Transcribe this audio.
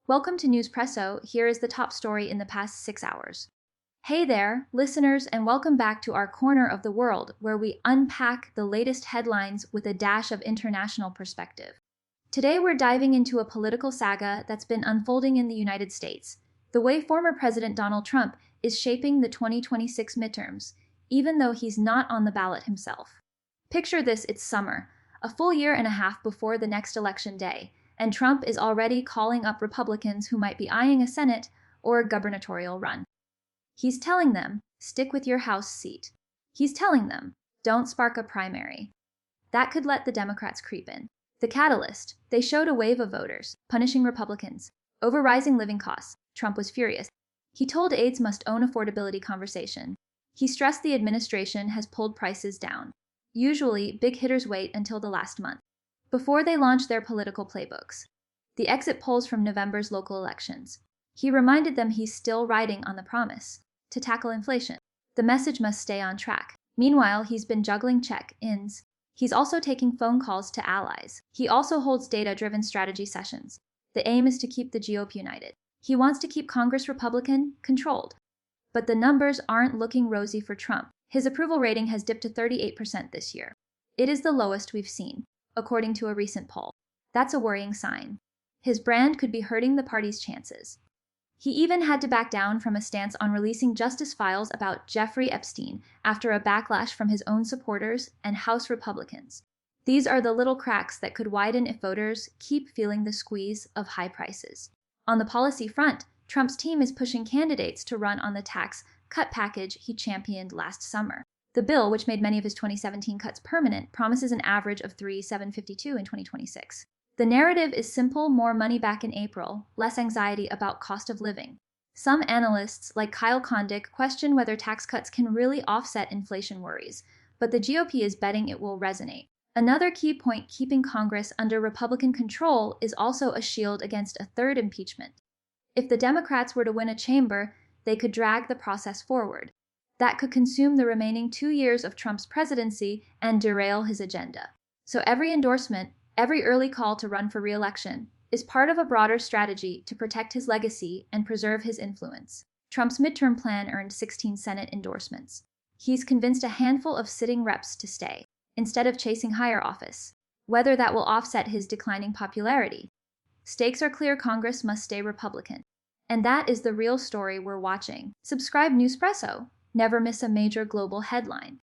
Welcome to Newspresso. Here is the top story in the past 6 hours. Hey there, listeners, and welcome back to our corner of the world, where we unpack the latest headlines with a dash of international perspective. Today we're diving into a political saga that's been unfolding in the United States, the way former President Donald Trump is shaping the 2026 midterms, even though he's not on the ballot himself. Picture this: it's summer, a full year and a half before the next election day, and Trump is already calling up Republicans who might be eyeing a Senate or a gubernatorial run. He's telling them, stick with your House seat. He's telling them, don't spark a primary. That could let the Democrats creep in. The catalyst: they showed a wave of voters, punishing Republicans. Over rising living costs, Trump was furious. He told aides must own affordability conversation. He stressed the administration has pulled prices down. Usually, big hitters wait until the last month, before they launch their political playbooks. The exit polls from November's local elections. He reminded them he's still riding on the promise to tackle inflation. The message must stay on track. Meanwhile, he's been juggling check-ins. He's also taking phone calls to allies. He also holds data-driven strategy sessions. The aim is to keep the GOP united. He wants to keep Congress Republican controlled. But the numbers aren't looking rosy for Trump. His approval rating has dipped to 38% this year. It is the lowest we've seen, according to a recent poll. That's a worrying sign. His brand could be hurting the party's chances. He even had to back down from a stance on releasing justice files about Jeffrey Epstein after a backlash from his own supporters and House Republicans. These are the little cracks that could widen if voters keep feeling the squeeze of high prices. On the policy front, Trump's team is pushing candidates to run on the tax cut package he championed last summer. The bill, which made many of his 2017 cuts permanent, promises an average of $3,752 in 2026. The narrative is simple: more money back in April, less anxiety about cost of living. Some analysts, like Kyle Kondik, question whether tax cuts can really offset inflation worries, but the GOP is betting it will resonate. Another key point keeping Congress under Republican control is also a shield against a third impeachment. If the Democrats were to win a chamber, they could drag the process forward. That could consume the remaining 2 years of Trump's presidency and derail his agenda. So every endorsement, every early call to run for re-election, is part of a broader strategy to protect his legacy and preserve his influence. Trump's midterm plan earned 16 Senate endorsements. He's convinced a handful of sitting reps to stay, instead of chasing higher office. Whether that will offset his declining popularity. Stakes are clear: Congress must stay Republican. And that is the real story we're watching. Subscribe Newspresso. Never miss a major global headline.